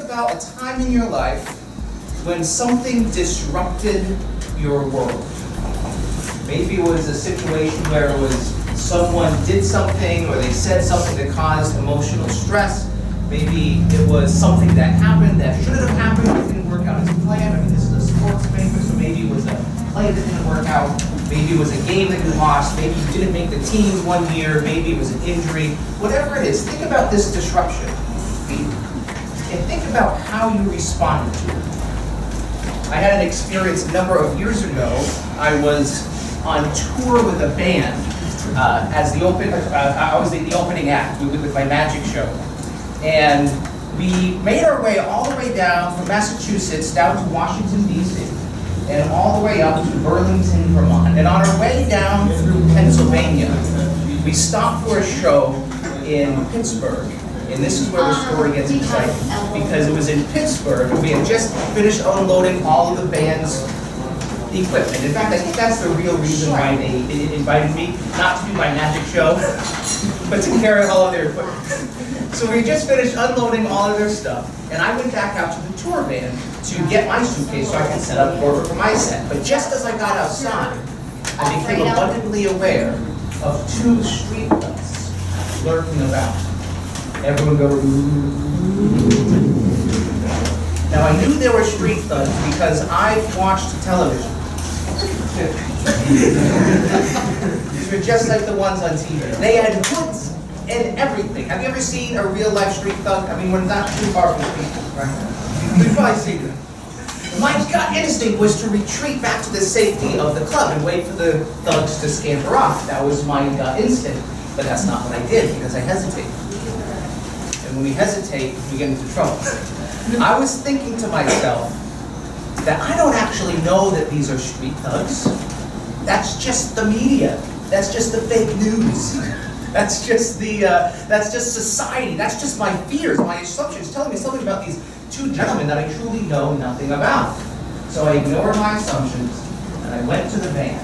about a time in your life when something disrupted your world. Maybe it was a situation where it was someone did something or they said something that caused emotional stress. Maybe it was something that happened that shouldn't have happened, but didn't work out as planned. I mean, this is a sports banquet, so maybe it was a play that didn't work out. Maybe it was a game that you lost. Maybe you didn't make the team one year. Maybe it was an injury. Whatever it is, think about this disruption. And think about how you responded to it. I had an experience a number of years ago. I was on tour with a band as the I was the opening act with my magic show. And we made our way all the way down from Massachusetts down to Washington, D.C., and all the way up to Burlington, Vermont. And on our way down through Pennsylvania, we stopped for a show in Pittsburgh. And this is where the story gets exciting, because it was in Pittsburgh, and we had just finished unloading all of the band's equipment. In fact, I think that's the real reason why they invited me, not to do my magic show, but to carry all of their equipment. So we just finished unloading all of their stuff, and I went back out to the tour van to get my suitcase so I could set up order for my set. But just as I got outside, I became abundantly aware of two street thugs lurking about. Everyone go, ooh. Now I knew there were street thugs because I watched television. These were just like the ones on TV. They had hoods and everything. Have you ever seen a real life street thug? I mean, we're not too far from the people, right? We've probably seen them. My gut instinct was to retreat back to the safety of the club and wait for the thugs to scamper off. That was my gut instinct. But that's not what I did, because I hesitated. And when we hesitate, we get into trouble. I was thinking to myself that I don't actually know that these are street thugs. That's just the media. That's just the fake news. That's just society. That's just my fears, my assumptions, telling me something about these two gentlemen that I truly know nothing about. So I ignored my assumptions, and I went to the van.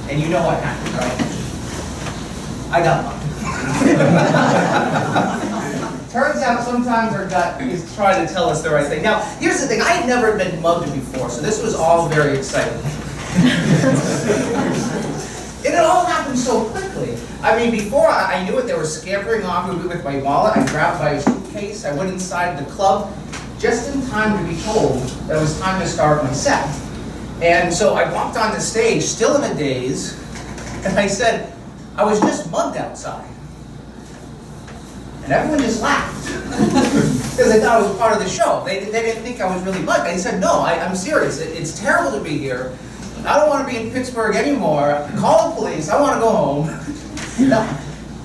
And you know what happened, right? I got mugged. Turns out sometimes our gut is trying to tell us the right thing. Now, here's the thing. I had never been mugged before, so this was all very exciting. And it all happened so quickly. I mean, before I knew it, they were scampering off with my wallet. I grabbed my suitcase. I went inside the club just in time to be told that it was time to start my set. And so I walked on the stage, still in a daze, and I said, I was just mugged outside. And everyone just laughed. Because they thought it was part of the show. They didn't think I was really mugged. I said, no, I'm serious. It's terrible to be here. I don't want to be in Pittsburgh anymore. Call the police. I want to go home. Now,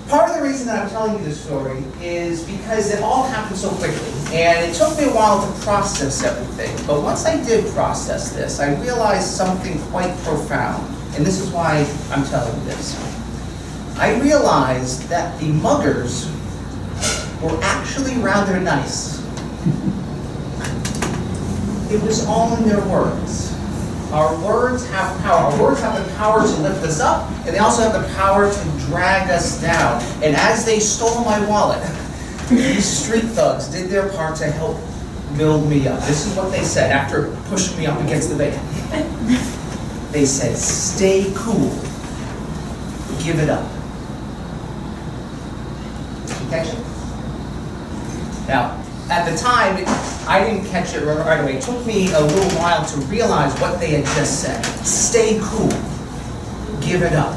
part of the reason that I'm telling you this story is because it all happened so quickly. And it took me a while to process everything. But once I did process this, I realized something quite profound. And this is why I'm telling you this. I realized that the muggers were actually rather nice. It was all in their words. Our words have power. Our words have the power to lift us up, and they also have the power to drag us down. And as they stole my wallet, these street thugs did their part to help build me up. This is what they said after pushing me up against the van. They said, stay cool. Give it up. Did you catch it? Now, at the time, I didn't catch it right away. It took me a little while to realize what they had just said. Stay cool. Give it up.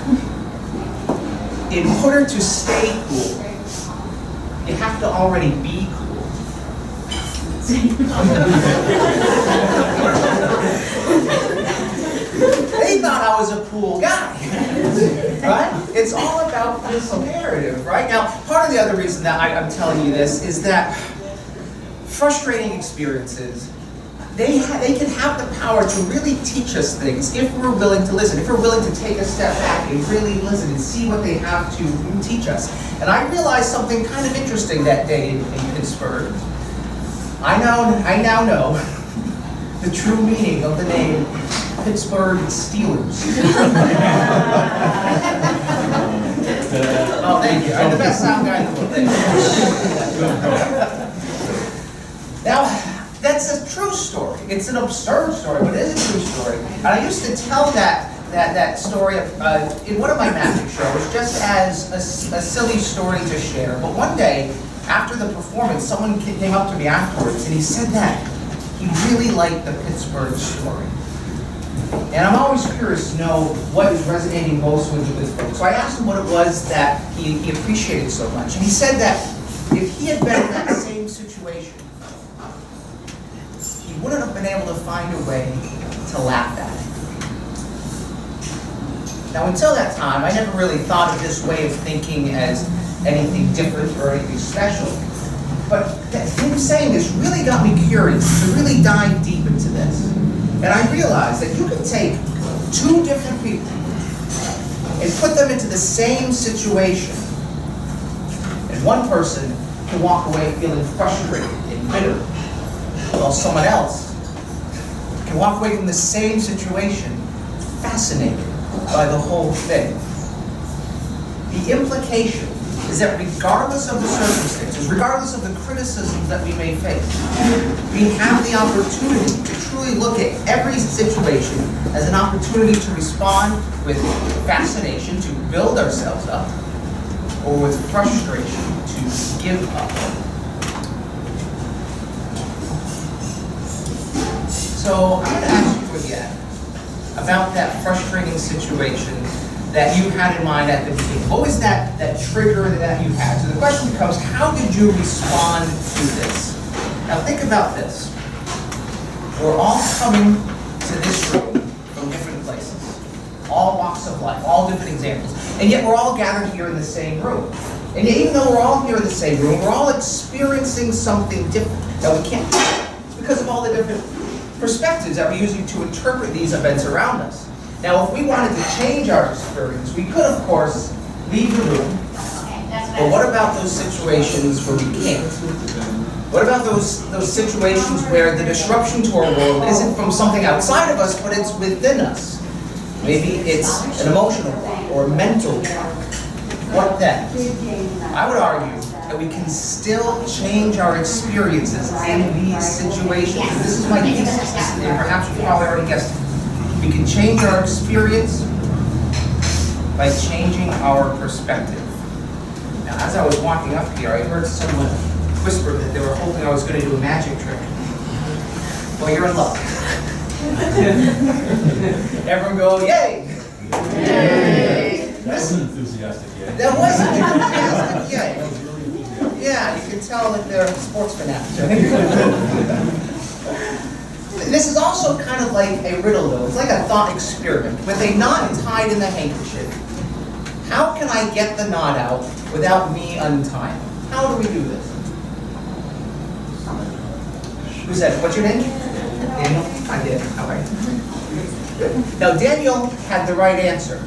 In order to stay cool, you have to already be cool. They thought I was a cool guy. Right? It's all about this narrative, right? Now, part of the other reason that I'm telling you this is that frustrating experiences, they can have the power to really teach us things if we're willing to listen, if we're willing to take a step back and really listen and see what they have to teach us. And I realized something kind of interesting that day in Pittsburgh. I now know the true meaning of the name Pittsburgh Steelers. Oh, thank you. I'm the best sound guy in the world. true story. It's an absurd story, but it is a true story. And I used to tell that story in one of my magic shows just as a silly story to share. But one day, after the performance, someone came up to me afterwards and he said that he really liked the Pittsburgh story. And I'm always curious to know what is resonating most with folks. So I asked him what it was that he appreciated so much. And he said that if he had been in that same situation, he wouldn't have been able to find a way to laugh at it. Now, until that time, I never really thought of this way of thinking as anything different or anything special. But him saying this really got me curious to really dive deep into this. And I realized that you can take two different people and put them into the same situation. And one person can walk away feeling frustrated and bitter, while someone else can walk away from the same situation fascinated by the whole thing. The implication is that regardless of the circumstances, regardless of the criticisms that we may face, we have the opportunity to truly look at every situation as an opportunity to respond with fascination, to build ourselves up, or with frustration, to give up. So I'm going to ask you again about that frustrating situation that you had in mind at the beginning. What was that trigger that you had? So the question becomes, how did you respond to this? Now think about this. We're all coming to this room from different places. All walks of life, all different examples. And yet we're all gathered here in the same room. And yet even though we're all here in the same room, we're all experiencing something different that we can't do. It's because of all the different perspectives that we're using to interpret these events around us. Now, if we wanted to change our experience, we could, of course, leave the room. But what about those situations where we can't? What about those situations where the disruption to our world isn't from something outside of us, but it's within us? Maybe it's an emotional block or a mental block. What then? I would argue that we can still change our experiences in these situations. This is my thesis, and perhaps you've probably already guessed it. We can change our experience by changing our perspective. Now, as I was walking up here, I heard someone whisper that they were hoping I was going to do a magic trick. Well, you're in luck. Everyone go, yay! Yay! That wasn't enthusiastic yet. That wasn't enthusiastic yet. Yeah, you can tell that they're sports fanatics. This is also kind of like a riddle, though. It's like a thought experiment. With a knot tied in the handkerchief, how can I get the knot out without me untying? How do we do this? Who said it? What's your name? Daniel? I did. All right. Now, Daniel had the right answer.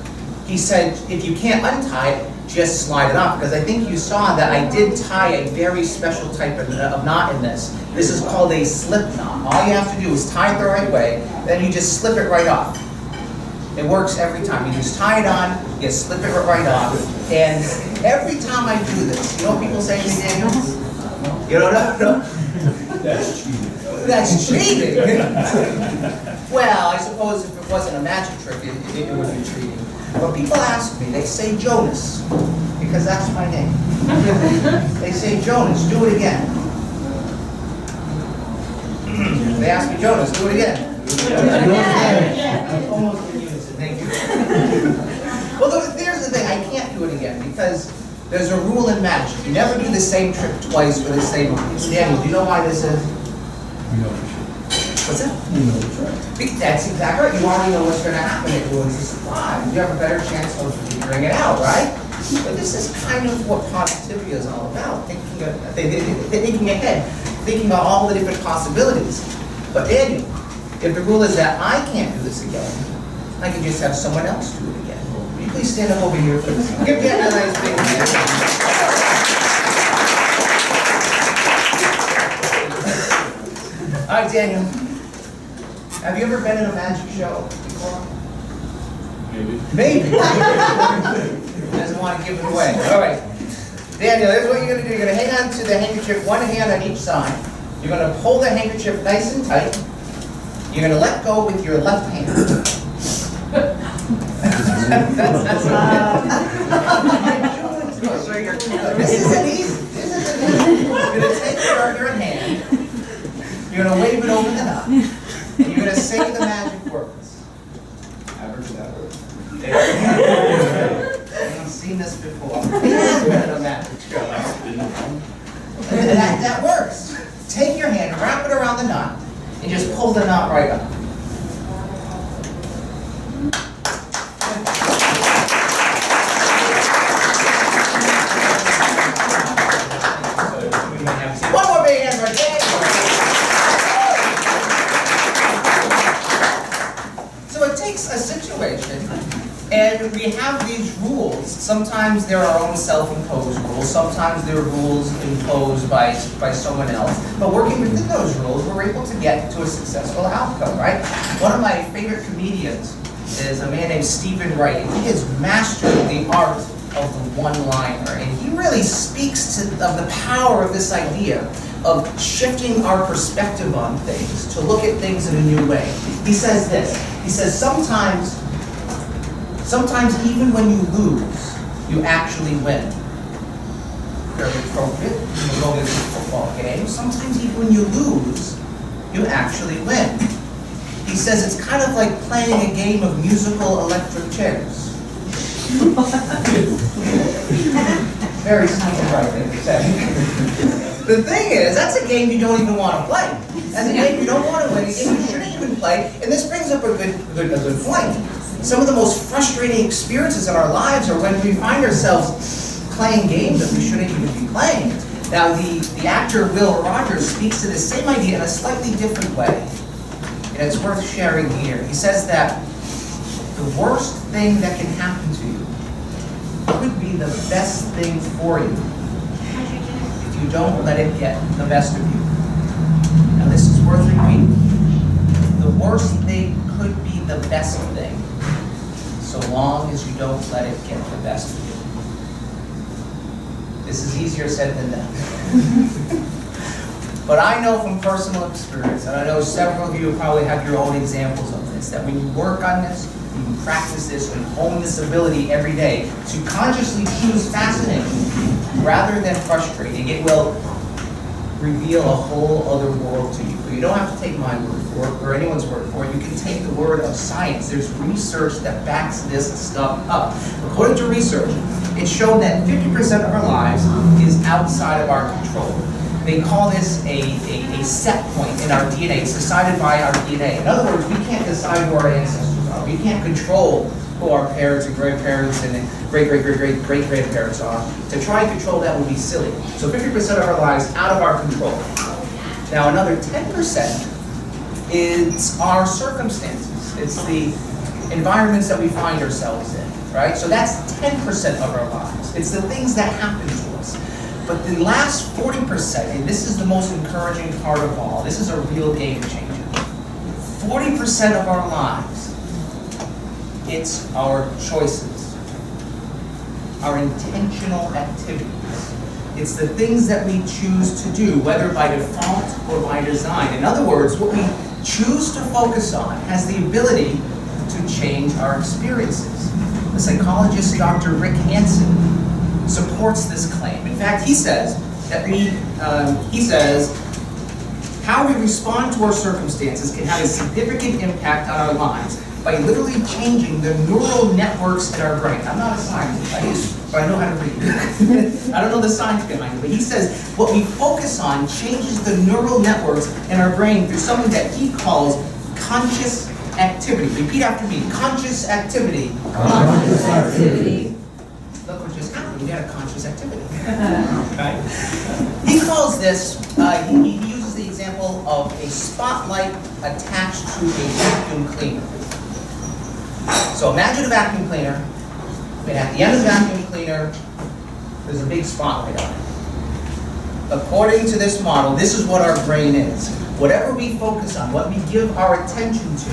He said, if you can't untie it, just slide it off. Because I think you saw that I did tie a very special type of knot in this. This is called a slip knot. All you have to do is tie it the right way, then you just slip it right off. It works every time. You just tie it on, you slip it right off. And every time I do this, you know what people say to me, Daniel? You don't know? That's cheating. That's cheating. Well, I suppose if it wasn't a magic trick, it would be cheating. But people ask me, they say Jonas, because that's my name. They say, Jonas, do it again. They ask me, Jonas, do it again. Almost in unison, thank you. Well, there's the thing, I can't do it again, because there's a rule in magic. You never do the same trick twice with the same line. Daniel, do you know why this is? We know for sure. What's that? We know it's right. That's exactly right. You already know what's going to happen. It ruins the supply. You have a better chance of figuring it out, right? But this is kind of what positivity is all about. Thinking ahead, thinking about all the different possibilities. But Daniel, if the rule is that I can't do this again, I can just have someone else do it again. Will you please stand up over here? Give Daniel a nice big hand. All right, Daniel. Have you ever been in a magic show before? Maybe. Maybe. Doesn't want to give it away. All right. Daniel, here's what you're going to do. You're going to hang on to the handkerchief, one hand on each side. You're going to pull the handkerchief nice and tight. You're going to let go with your left hand. This isn't easy. You're going to take your hand. You're going to wave it over the knot. And you're going to say the magic words. Abracadabra. I've seen this before. It has been a magic show. That works. Take your hand, wrap it around the knot, and just pull the knot right up. One more big hand right there. So it takes a situation, and we have these rules. Sometimes they're our own self-imposed rules. Sometimes they're rules imposed by someone else. But working within those rules, we're able to get to a successful outcome, right? One of my favorite comedians is a man named Stephen Wright. And he has mastered the art of the one-liner. And he really speaks of the power of this idea of shifting our perspective on things, to look at things in a new way. He says this. He says, sometimes even when you lose, you actually win. Very appropriate. We're going to a football game. Sometimes even when you lose, you actually win. He says it's kind of like playing a game of musical electric chairs. Very simple right there to say. The thing is, that's a game you don't even want to play. That's a game you don't want to win, a game you shouldn't even play. And this brings up a good point. Some of the most frustrating experiences in our lives are when we find ourselves playing games that we shouldn't even be playing. Now, the actor Will Rogers speaks to the same idea in a slightly different way. And it's worth sharing here. He says that the worst thing that can happen to you could be the best thing for you if you don't let it get the best of you. Now, this is worth repeating. The worst thing could be the best thing, so long as you don't let it get the best of you. This is easier said than done. But I know from personal experience, and I know several of you probably have your own examples of this, that when you work on this, when you practice this, when you hone this ability every day to consciously choose fascination rather than frustrating, it will reveal a whole other world to you. You don't have to take my word for it or anyone's word for it. You can take the word of science. There's research that backs this stuff up. According to research, it's shown that 50% of our lives is outside of our control. They call this a set point in our DNA. It's decided by our DNA. In other words, we can't decide who our ancestors are. We can't control who our parents and grandparents and great-great-great-great-grandparents are. To try and control that would be silly. So 50% of our lives out of our control. Now another 10% is our circumstances. It's the environments that we find ourselves in, right? So that's 10% of our lives. It's the things that happen to us. But the last 40%, and this is the most encouraging part of all, this is a real game changer. 40% of our lives, it's our choices, our intentional activities. It's the things that we choose to do, whether by default or by design. In other words, what we choose to focus on has the ability to change our experiences. The psychologist Dr. Rick Hansen supports this claim. In fact, he says that how we respond to our circumstances can have a significant impact on our lives by literally changing the neural networks in our brain. I'm not a scientist, but I know how to read. I don't know the science behind it, but he says what we focus on changes the neural networks in our brain through something that he calls conscious activity. Repeat after me, conscious activity. Conscious activity. Look what just happened, we had a conscious activity. Right? He calls this, he uses the example of a spotlight attached to a vacuum cleaner. So imagine a vacuum cleaner, and at the end of the vacuum cleaner, there's a big spotlight on it. According to this model, this is what our brain is. Whatever we focus on, what we give our attention to,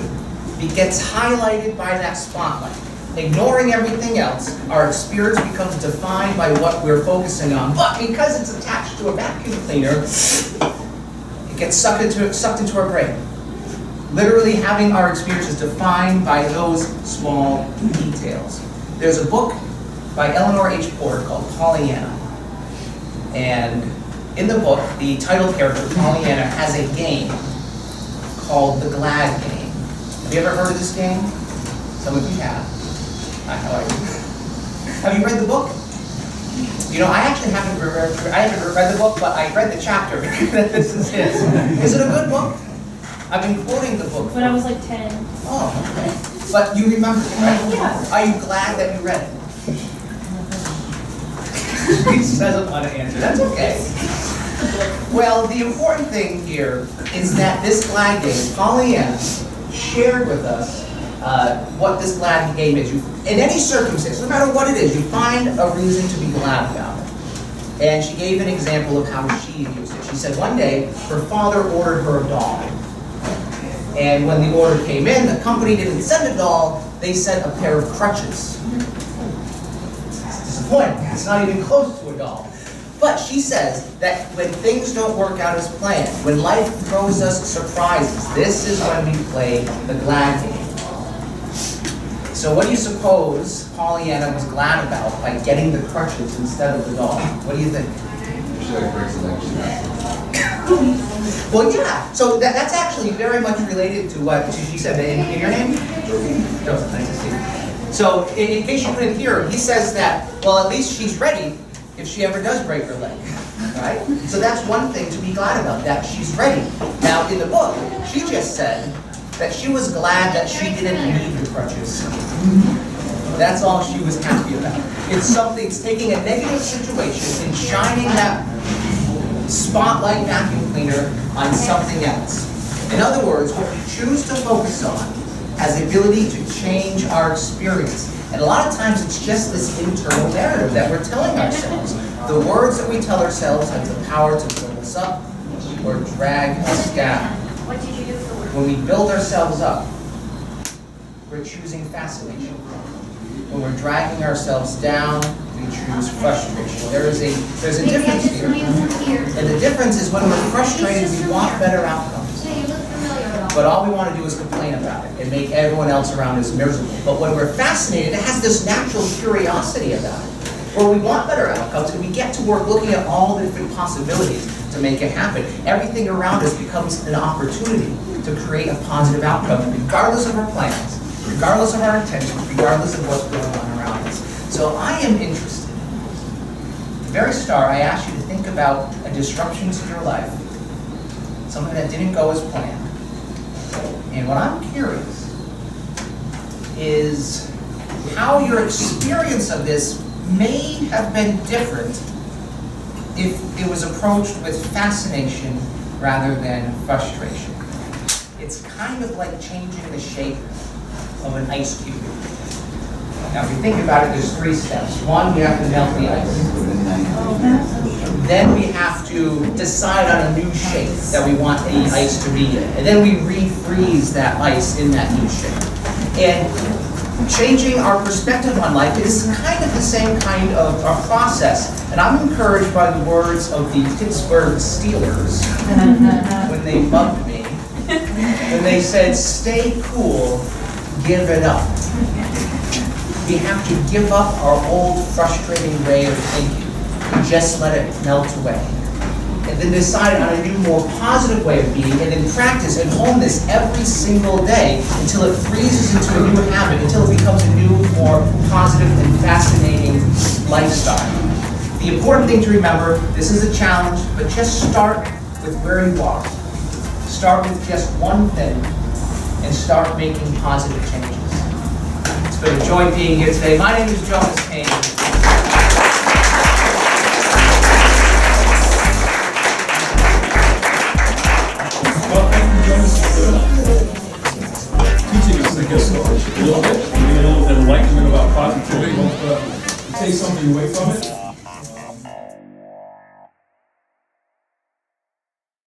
it gets highlighted by that spotlight. Ignoring everything else, our experience becomes defined by what we're focusing on. But because it's attached to a vacuum cleaner, it gets sucked into our brain. Literally having our experiences defined by those small details. There's a book by Eleanor H. Porter called Pollyanna. And in the book, the title character, Pollyanna, has a game called the Glad Game. Have you ever heard of this game? Some of you have. How are you? Have you read the book? You know, I actually haven't read the book, but I read the chapter that this is his. Is it a good book? I've been quoting the book. When I was like 10. Oh, okay. But you remember it, right? Yeah. Are you glad that you read it? He doesn't want to answer. That's okay. Well, the important thing here is that this glad game, Pollyanna shared with us what this glad game is. In any circumstance, no matter what it is, you find a reason to be glad about it. And she gave an example of how she used it. She said one day her father ordered her a doll. And when the order came in, the company didn't send a doll, they sent a pair of crutches. It's disappointing. It's not even close to a doll. But she says that when things don't work out as planned, when life throws us surprises, this is when we play the glad game. So what do you suppose Pollyanna was glad about by getting the crutches instead of the doll? What do you think? She like breaks the leg. Well, yeah. So that's actually very much related to what she said. In your name? Joseph, nice to see you. So in case you couldn't hear him, he says that, well, at least she's ready if she ever does break her leg, right? So that's one thing to be glad about, that she's ready. Now, in the book, she just said that she was glad that she didn't need the crutches. That's all she was happy about. It's taking a negative situation and shining that spotlight vacuum cleaner on something else. In other words, what we choose to focus on has the ability to change our experience. And a lot of times it's just this internal narrative that we're telling ourselves. The words that we tell ourselves have the power to build us up or drag us down. What did you do for work? When we build ourselves up, we're choosing fascination. When we're dragging ourselves down, we choose frustration. There's a difference here. And the difference is when we're frustrated, we want better outcomes. But all we want to do is complain about it and make everyone else around us miserable. But when we're fascinated, it has this natural curiosity about it, where we want better outcomes and we get to work looking at all the different possibilities to make it happen. Everything around us becomes an opportunity to create a positive outcome, regardless of our plans, regardless of our intentions, regardless of what's going on around us. So I am interested. At the very start, I asked you to think about a disruption to your life, something that didn't go as planned. And what I'm curious is how your experience of this may have been different if it was approached with fascination rather than frustration. It's kind of like changing the shape of an ice cube. Now, if you think about it, there's 3 steps. One, we have to melt the ice. Then we have to decide on a new shape that we want the ice to be in. And then we refreeze that ice in that new shape. And changing our perspective on life is kind of the same kind of process. And I'm encouraged by the words of the Pittsburgh Steelers when they mugged me. When they said, "Stay cool, give it up." We have to give up our old frustrating way of thinking. Just let it melt away. And then decide on a new, more positive way of being, and then practice and hone this every single day until it freezes into a new habit, until it becomes a new, more positive and fascinating lifestyle. The important thing to remember, this is a challenge, but just start with where you are. Start with just one thing and start making positive changes. It's been a joy being here today. My name is Jonas, Cain. Well, thank you, Jonas, for teaching us, I guess, a little bit, giving a little enlightenment about positivity. Hope you take something away from it.